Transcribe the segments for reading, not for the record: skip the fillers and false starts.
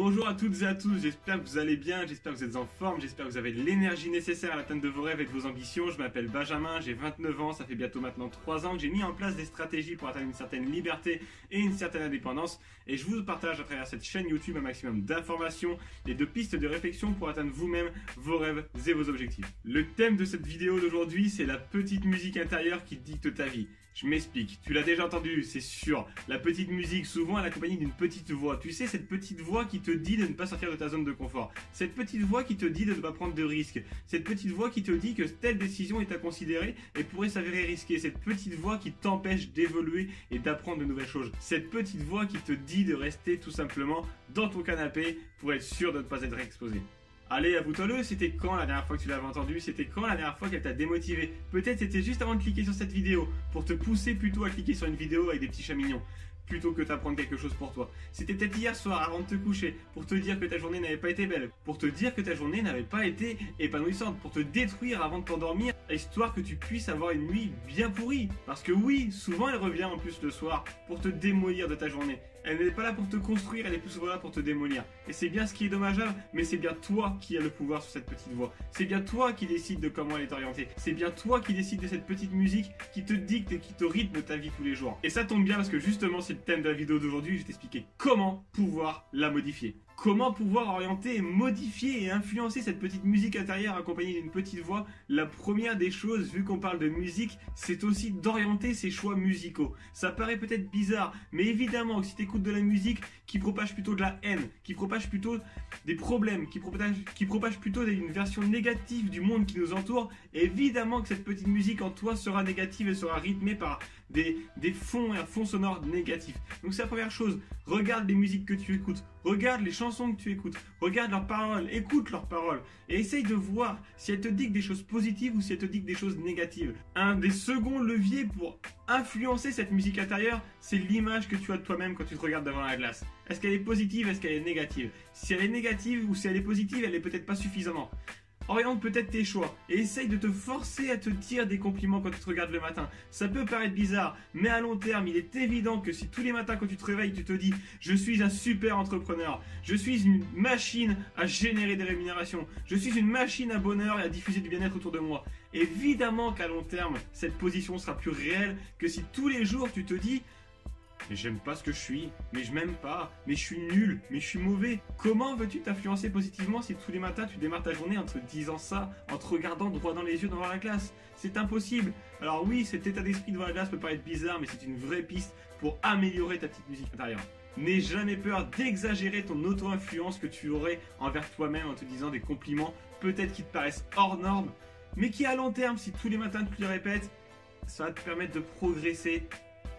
Bonjour à toutes et à tous, j'espère que vous allez bien, j'espère que vous êtes en forme, j'espère que vous avez l'énergie nécessaire à l'atteinte de vos rêves et de vos ambitions. Je m'appelle Benjamin, j'ai 29 ans, ça fait bientôt maintenant 3 ans que j'ai mis en place des stratégies pour atteindre une certaine liberté et une certaine indépendance. Et je vous partage à travers cette chaîne YouTube un maximum d'informations et de pistes de réflexion pour atteindre vous-même vos rêves et vos objectifs. Le thème de cette vidéo d'aujourd'hui, c'est la petite musique intérieure qui dicte ta vie. Je m'explique, tu l'as déjà entendu, c'est sûr. La petite musique, souvent, elle est accompagnée d'une petite voix. Tu sais, cette petite voix qui te dit de ne pas sortir de ta zone de confort. Cette petite voix qui te dit de ne pas prendre de risques. Cette petite voix qui te dit que telle décision est à considérer et pourrait s'avérer risquée. Cette petite voix qui t'empêche d'évoluer et d'apprendre de nouvelles choses. Cette petite voix qui te dit de rester tout simplement dans ton canapé pour être sûr de ne pas être exposé. Allez, avoue-toi-le, c'était quand la dernière fois que tu l'avais entendu? C'était quand la dernière fois qu'elle t'a démotivé? Peut-être c'était juste avant de cliquer sur cette vidéo, pour te pousser plutôt à cliquer sur une vidéo avec des petits chats mignons, plutôt que d'apprendre quelque chose pour toi. C'était peut-être hier soir avant de te coucher, pour te dire que ta journée n'avait pas été belle, pour te dire que ta journée n'avait pas été épanouissante, pour te détruire avant de t'endormir, histoire que tu puisses avoir une nuit bien pourrie. Parce que oui, souvent elle revient en plus le soir, pour te démolir de ta journée. Elle n'est pas là pour te construire, elle est plus souvent là pour te démolir. Et c'est bien ce qui est dommageable, mais c'est bien toi qui as le pouvoir sur cette petite voix. C'est bien toi qui décides de comment elle est orientée. C'est bien toi qui décides de cette petite musique qui te dicte et qui te rythme ta vie tous les jours. Et ça tombe bien parce que justement c'est le thème de la vidéo d'aujourd'hui, je vais t'expliquer comment pouvoir la modifier. Comment pouvoir orienter, modifier et influencer cette petite musique intérieure accompagnée d'une petite voix. La première des choses, vu qu'on parle de musique, c'est aussi d'orienter ses choix musicaux. Ça paraît peut-être bizarre, mais évidemment que si tu écoutes de la musique qui propage plutôt de la haine, qui propage plutôt des problèmes, qui propage plutôt une version négative du monde qui nous entoure, évidemment que cette petite musique en toi sera négative et sera rythmée par des fonds et un fond sonore négatif. Donc c'est la première chose, regarde les musiques que tu écoutes, regarde les chansons que tu écoutes, regarde leurs paroles, écoute leurs paroles et essaye de voir si elles te dictent des choses positives ou si elles te dictent des choses négatives. Un des seconds leviers pour influencer cette musique intérieure, c'est l'image que tu as de toi-même quand tu te regardes devant la glace. Est-ce qu'elle est positive, est-ce qu'elle est négative? Si elle est négative ou si elle est positive, elle n'est peut-être pas suffisamment. Oriente peut-être tes choix et essaye de te forcer à te dire des compliments quand tu te regardes le matin. Ça peut paraître bizarre, mais à long terme, il est évident que si tous les matins quand tu te réveilles, tu te dis « Je suis un super entrepreneur, je suis une machine à générer des rémunérations, je suis une machine à bonheur et à diffuser du bien-être autour de moi », évidemment qu'à long terme, cette position sera plus réelle que si tous les jours tu te dis « Mais j'aime pas ce que je suis, mais je m'aime pas, mais je suis nul, mais je suis mauvais ». Comment veux-tu t'influencer positivement si tous les matins tu démarres ta journée en te disant ça, en te regardant droit dans les yeux devant la glace? C'est impossible. Alors oui, cet état d'esprit devant la glace peut paraître bizarre, mais c'est une vraie piste pour améliorer ta petite musique intérieure. N'aie jamais peur d'exagérer ton auto-influence que tu aurais envers toi-même en te disant des compliments peut-être qui te paraissent hors normes, mais qui à long terme, si tous les matins tu les répètes, ça va te permettre de progresser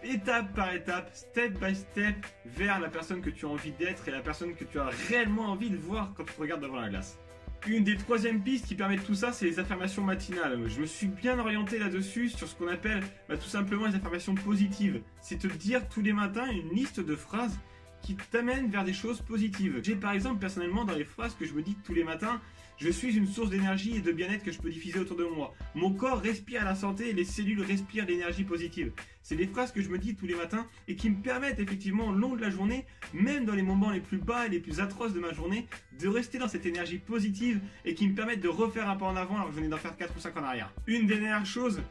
étape par étape, step by step, vers la personne que tu as envie d'être et la personne que tu as réellement envie de voir quand tu te regardes devant la glace. Une des troisièmes pistes qui permet de tout ça, c'est les affirmations matinales. Je me suis bien orienté là-dessus sur ce qu'on appelle tout simplement les affirmations positives. C'est te dire tous les matins une liste de phrases qui t'amènent vers des choses positives. J'ai par exemple personnellement dans les phrases que je me dis tous les matins, je suis une source d'énergie et de bien-être que je peux diffuser autour de moi. Mon corps respire la santé et les cellules respirent l'énergie positive. C'est des phrases que je me dis tous les matins et qui me permettent effectivement au long de la journée, même dans les moments les plus bas et les plus atroces de ma journée, de rester dans cette énergie positive et qui me permettent de refaire un pas en avant alors que je venais d'en faire 4 ou 5 en arrière. Une dernière chose,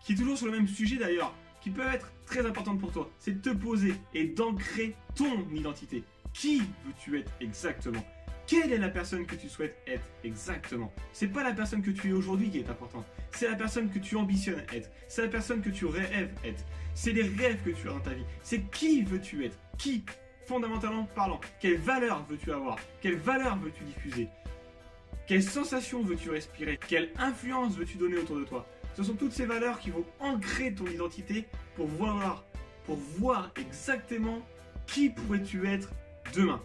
qui est toujours sur le même sujet d'ailleurs, qui peut être très importante pour toi, c'est de te poser et d'ancrer ton identité. Qui veux-tu être exactement ? Quelle est la personne que tu souhaites être exactement? C'est pas la personne que tu es aujourd'hui qui est importante. C'est la personne que tu ambitionnes être. C'est la personne que tu rêves être. C'est les rêves que tu as dans ta vie. C'est qui veux-tu être? Qui, fondamentalement parlant? Quelle valeur veux-tu avoir? Quelle valeur veux-tu diffuser? Quelle sensation veux-tu respirer? Quelle influence veux-tu donner autour de toi? Ce sont toutes ces valeurs qui vont ancrer ton identité pour voir exactement qui pourrais-tu être demain.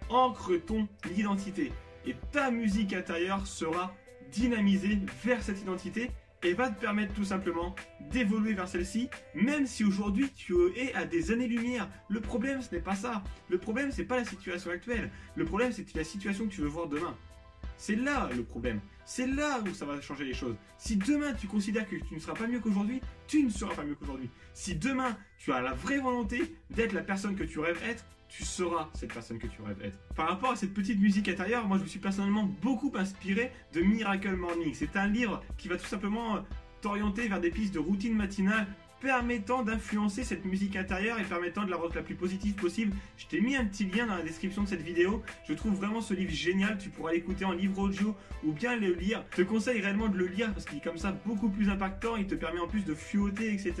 Ancre ton identité et ta musique intérieure sera dynamisée vers cette identité et va te permettre tout simplement d'évoluer vers celle-ci, même si aujourd'hui tu es à des années-lumière. Le problème, ce n'est pas ça. Le problème, c'est pas la situation actuelle. Le problème, c'est la situation que tu veux voir demain. C'est là le problème. C'est là où ça va changer les choses. Si demain tu considères que tu ne seras pas mieux qu'aujourd'hui, tu ne seras pas mieux qu'aujourd'hui. Si demain tu as la vraie volonté d'être la personne que tu rêves être, tu seras cette personne que tu rêves être. Par rapport à cette petite musique intérieure, moi je me suis personnellement beaucoup inspiré de Miracle Morning. C'est un livre qui va tout simplement t'orienter vers des pistes de routine matinale permettant d'influencer cette musique intérieure et permettant de la rendre la plus positive possible. Je t'ai mis un petit lien dans la description de cette vidéo. Je trouve vraiment ce livre génial. Tu pourras l'écouter en livre audio ou bien le lire. Je te conseille réellement de le lire parce qu'il est comme ça beaucoup plus impactant. Il te permet en plus de fuyoter, etc.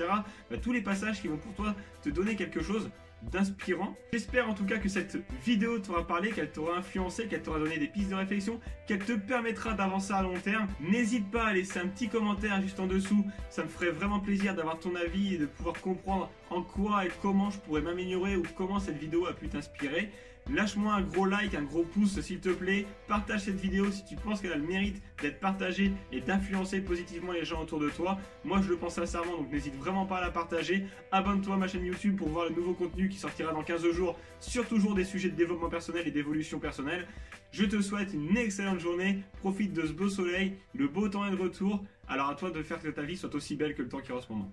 Tous les passages qui vont pour toi te donner quelque chose d'inspirant. J'espère en tout cas que cette vidéo t'aura parlé, qu'elle t'aura influencé, qu'elle t'aura donné des pistes de réflexion, qu'elle te permettra d'avancer à long terme. N'hésite pas à laisser un petit commentaire juste en dessous, ça me ferait vraiment plaisir d'avoir ton avis et de pouvoir comprendre en quoi et comment je pourrais m'améliorer ou comment cette vidéo a pu t'inspirer. Lâche-moi un gros like, un gros pouce s'il te plaît. Partage cette vidéo si tu penses qu'elle a le mérite d'être partagée et d'influencer positivement les gens autour de toi. Moi je le pense sincèrement, donc n'hésite vraiment pas à la partager. Abonne-toi à ma chaîne YouTube pour voir le nouveau contenu qui sortira dans 15 jours sur toujours des sujets de développement personnel et d'évolution personnelle. Je te souhaite une excellente journée. Profite de ce beau soleil, le beau temps est de retour. Alors à toi de faire que ta vie soit aussi belle que le temps qui est en ce moment.